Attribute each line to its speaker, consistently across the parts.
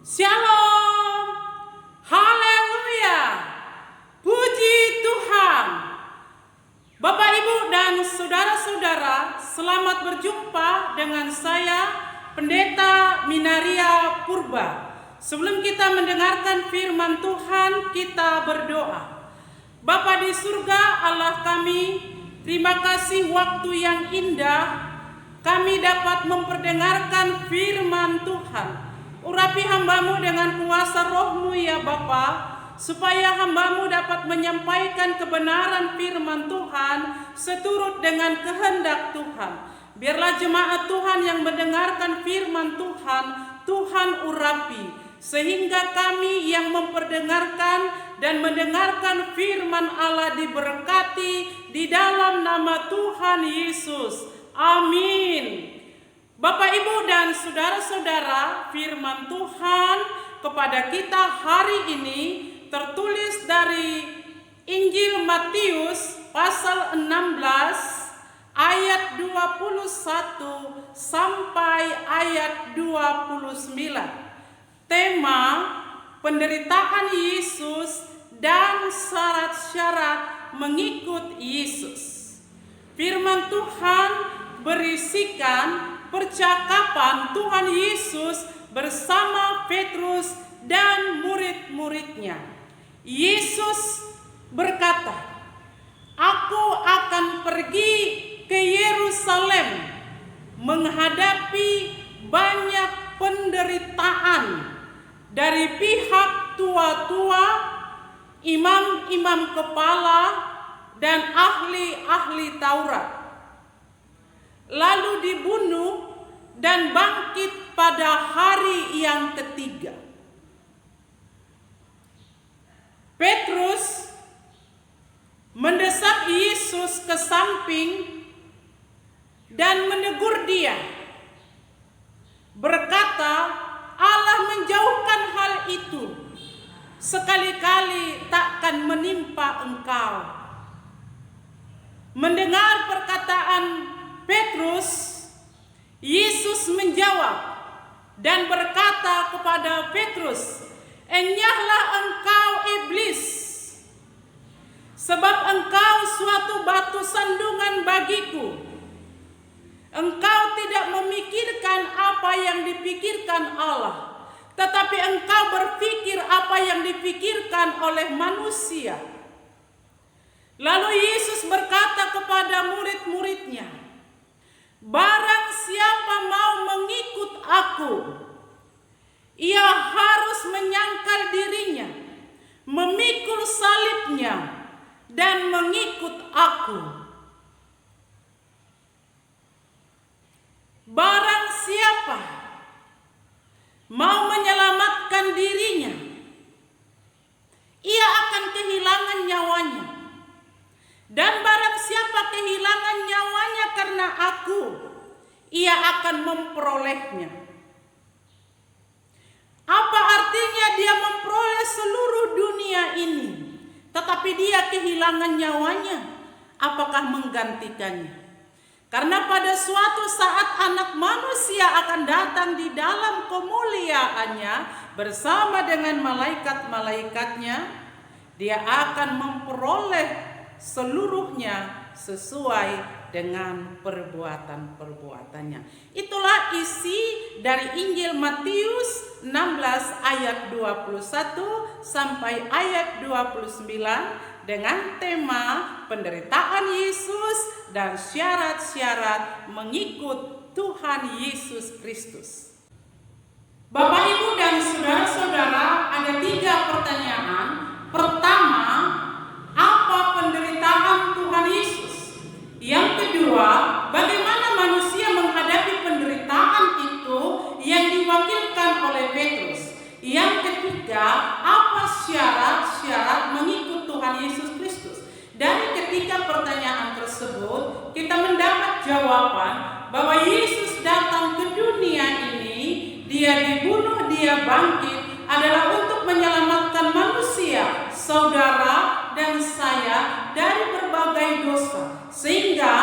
Speaker 1: Shalom, haleluya, puji Tuhan. Bapak, Ibu, dan saudara-saudara, selamat berjumpa dengan saya, Pendeta Minaria Purba. Sebelum kita mendengarkan firman Tuhan, kita berdoa. Bapa di surga, Allah kami, terima kasih waktu yang indah kami dapat memperdengarkan firman Tuhan. Urapi hamba-Mu dengan kuasa Roh-Mu ya Bapa, supaya hamba-Mu dapat menyampaikan kebenaran firman Tuhan seturut dengan kehendak Tuhan. Biarlah jemaat Tuhan yang mendengarkan firman Tuhan, Tuhan urapi, sehingga kami yang memperdengarkan dan mendengarkan firman Allah diberkati di dalam nama Tuhan Yesus. Amin. Bapak, Ibu, dan saudara-saudara, firman Tuhan kepada kita hari ini tertulis dari Injil Matius pasal 16 ayat 21 sampai ayat 29. Tema penderitaan Yesus dan syarat-syarat mengikut Yesus. Firman Tuhan berisikan percakapan Tuhan Yesus bersama Petrus dan murid-muridnya. Yesus berkata, "Aku akan pergi ke Yerusalem menghadapi banyak penderitaan dari pihak tua-tua, imam-imam kepala, dan ahli-ahli Taurat, lalu dibunuh dan bangkit pada hari yang ketiga." Petrus mendesak Yesus ke samping dan menegur dia, berkata, "Allah menjauhkan hal itu, sekali-kali takkan menimpa engkau." Mendengar perkataan Petrus, Yesus menjawab dan berkata kepada Petrus, "Enyahlah engkau iblis, sebab engkau suatu batu sandungan bagiku. Engkau tidak memikirkan apa yang dipikirkan Allah, tetapi engkau berpikir apa yang dipikirkan oleh manusia." Lalu Yesus berkata kepada murid-muridnya, "Barang siapa mau mengikut aku, ia harus menyangkal dirinya, memikul salibnya, dan mengikut aku. Barang siapa mau menyelamatkan dirinya, ia akan kehilangan nyawanya. Dan barang siapa kehilangan nyawanya karena aku, ia akan memperolehnya." Apa artinya dia memperoleh seluruh dunia ini, tetapi dia kehilangan nyawanya? Apakah menggantikannya? Karena pada suatu saat anak manusia akan datang di dalam kemuliaannya bersama dengan malaikat-malaikatnya. Dia akan memperoleh seluruhnya sesuai dengan perbuatan-perbuatannya. Itulah isi dari Injil Matius 16 ayat 21 sampai ayat 29 dengan tema penderitaan Yesus dan syarat-syarat mengikut Tuhan Yesus Kristus. Bapak, Ibu, dan saudara-saudara, ada 3 pertanyaan. Pertama, apa penderitaan Tuhan Yesus? Yang kedua, bagaimana manusia menghadapi penderitaan itu yang diwakilkan oleh Petrus? Yang ketiga, apa syarat-syarat mengikut Tuhan Yesus Kristus? Dari ketiga pertanyaan tersebut, kita mendapat jawaban bahwa Yesus datang ke dunia ini, dia dibunuh, dia bangkit, adalah untuk menyelamatkan manusia, saudara dan saya, dari berbagai dosa. Sehingga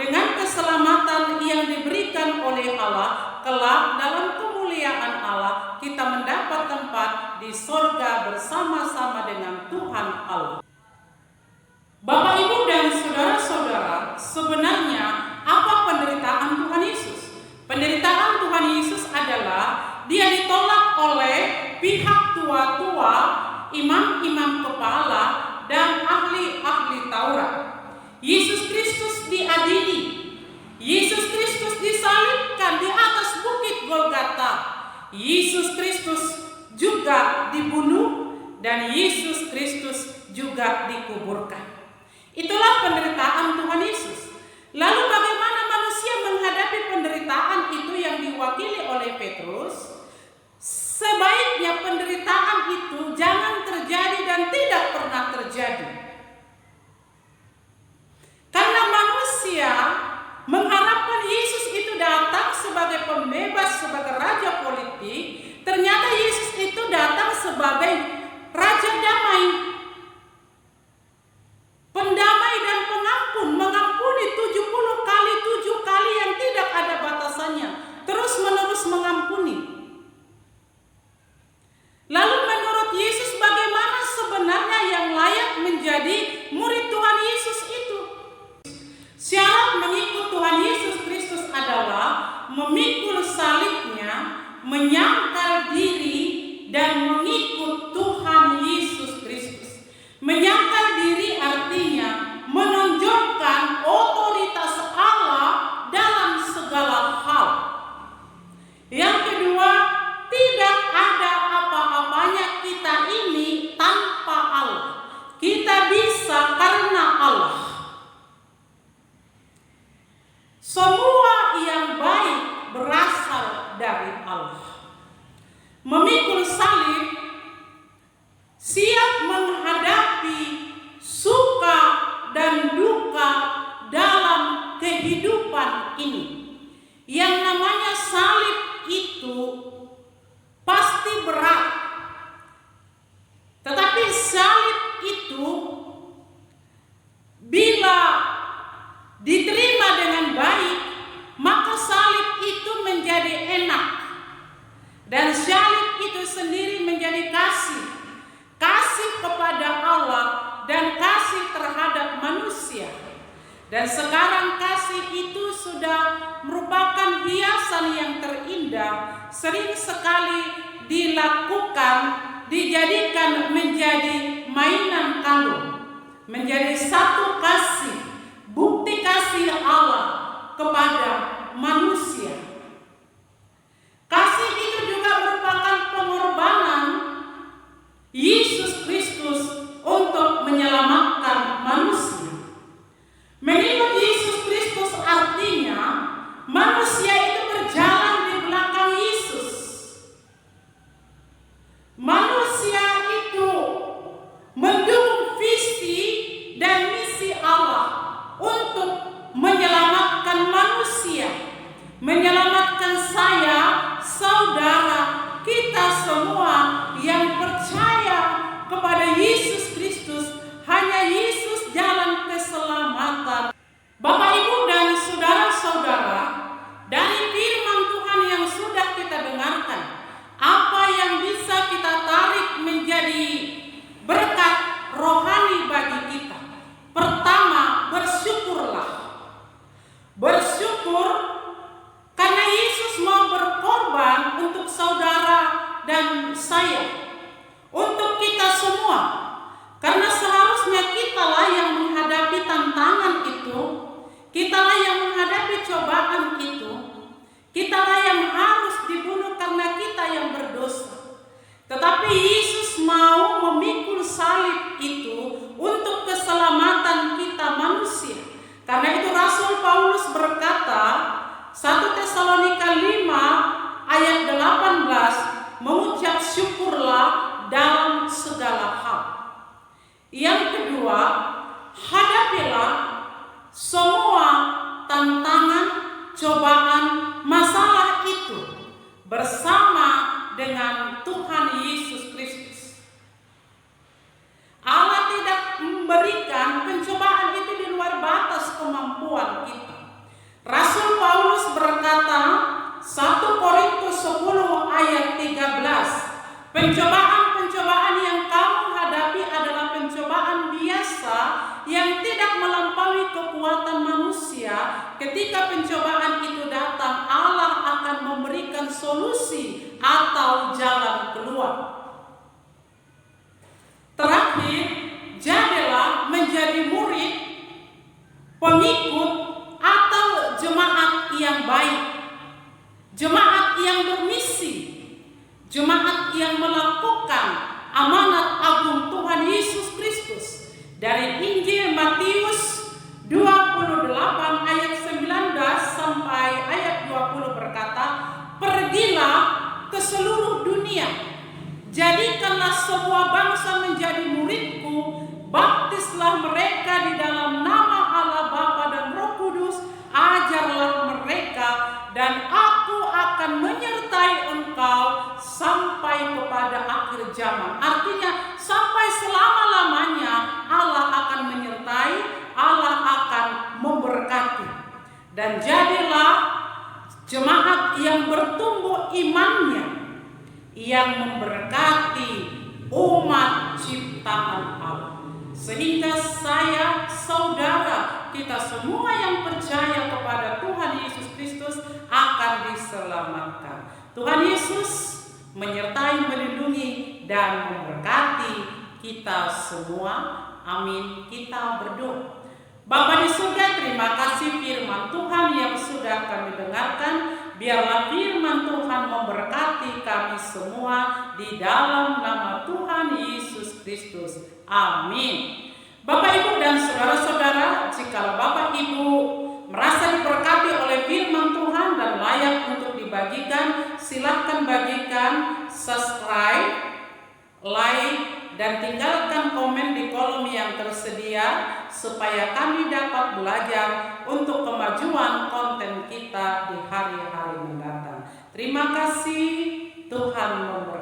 Speaker 1: dengan keselamatan yang diberikan oleh Allah, kelak dalam kemuliaan Allah kita mendapatkan di sorga bersama-sama dengan Tuhan Allah. Bapak, Ibu, dan saudara-saudara, sebenarnya apa penderitaan Tuhan Yesus? Penderitaan Tuhan Yesus adalah dia ditolak oleh pihak tua-tua, imam-imam kepala, dan ahli-ahli Taurat. Yesus Kristus diadili. Yesus Kristus disalibkan di atas bukit Golgota. Yesus Kristus juga dibunuh dan Yesus Kristus juga dikuburkan. Itulah penderitaan Tuhan Yesus. Lalu bagaimana manusia menghadapi penderitaan itu yang diwakili oleh Petrus? Sebaiknya penderitaan itu jangan terjadi dan tidak pernah terjadi. Karena manusia mengharapkan Yesus itu datang sebagai pembebas, sebagai raja politik. Ternyata Yesus itu datang sebagai raja damai, pendamai dan pengampun, mengampuni 70 kali 7 kali yang tidak ada batasannya, terus menerus mengampuni. Lalu menurut Yesus bagaimana sebenarnya yang layak menjadi murid Tuhan Yesus itu? Syarat mengikut Tuhan Yesus Kristus adalah memikul salibnya, menyangkal diri, dan mengikut Tuhan Yesus Kristus. Menyangkal diri artinya menonjolkan otoritas Allah dalam segala hal. Yang kedua, tidak ada apa-apanya kita ini tanpa Allah. Kita bisa karena Allah. Semua yang baik berasal dari Allah. Memikul salib, siap menghadapi suka dan duka dalam kehidupan ini. Yang namanya salib itu pasti berat. Tetapi salib itu bila diterima dengan baik, maka salib itu menjadi enak. Dan salib itu sendiri menjadi kasih. Kasih kepada Allah dan kasih terhadap manusia. Dan sekarang kasih itu sudah merupakan hiasan yang terindah, sering sekali dilakukan, dijadikan menjadi mainan kalung, menjadi satu kasih, bukti kasih Allah kepada manusia. Kasih itu juga merupakan pengorbanan Yesus Kristus untuk menyelamatkan manusia. Mengikut Yesus Kristus artinya manusia itu berjalan di belakang Yesus. Manusia itu mendukung visi dan misi Allah untuk menyelamatkan manusia, menyelamatkan saya, saudara, kita semua yang percaya kepada Yesus Kristus. Hanya Yesus jalan keselamatan. Bapak, Ibu, dan saudara-saudara, dari firman Tuhan yang sudah kita dengarkan, apa yang bisa kita tarik menjadi berkat rohani bagi kita? Pertama, bersyukurlah. Bersyukur karena Yesus mau berkorban untuk saudara dan saya, untuk kita semua. Karena seharusnya kitalah yang menghadapi tantangan itu, kitalah yang menghadapi cobaan itu, kitalah yang harus dibunuh karena kita yang berdosa. Tetapi Yesus mau memikul salib itu untuk keselamatan kita manusia. Karena itu Rasul Paulus berkata, 1 Tesalonika 5 ayat 18, mengucap syukurlah dalam segala hal. Yang kedua, hadapilah semua tantangan, cobaan, masalah itu bersama dengan Tuhan Yesus Kristus. Allah tidak memberikan pencobaan itu di luar batas kemampuan kita. Rasul Paulus berkata, 1 Korintus 10 ayat 13, pencobaan memberikan solusi atau jalan keluar. Terakhir, jadilah menjadi murid, pengikut, atau jemaat yang baik, jemaat yang bermisi, jemaat yang melakukan amanat agung Tuhan Yesus Kristus. Dari Injil Matius 28 ayat 19 sampai ayat 20 berkata, "Pergilah ke seluruh dunia, jadikanlah semua bangsa menjadi muridku, baptislah mereka di dalam nama Allah Bapa dan Roh Kudus, ajarlah mereka, dan aku akan menyertai engkau sampai kepada akhir zaman." Artinya sampai selama-lamanya Allah akan menyertai, Allah akan memberkati. Dan jadilah jemaat yang bertumbuh imannya, yang memberkati umat ciptaan Allah. Sehingga saya, saudara, kita semua yang percaya kepada Tuhan Yesus Kristus akan diselamatkan. Tuhan Yesus menyertai, melindungi, dan memberkati kita semua. Amin. Kita berdoa. Bapa di surga, terima kasih firman Tuhan yang sudah kami dengarkan. Biarlah firman Tuhan memberkati kami semua di dalam nama Tuhan Yesus Kristus. Amin. Bapak, Ibu, dan saudara-saudara, jika Bapak Ibu merasa diberkati oleh firman Tuhan dan layak untuk dibagikan, silakan bagikan, subscribe, like, dan tinggalkan komen di kolom yang tersedia supaya kami dapat belajar untuk kemajuan konten kita di hari-hari mendatang. Terima kasih, Tuhan memberkati.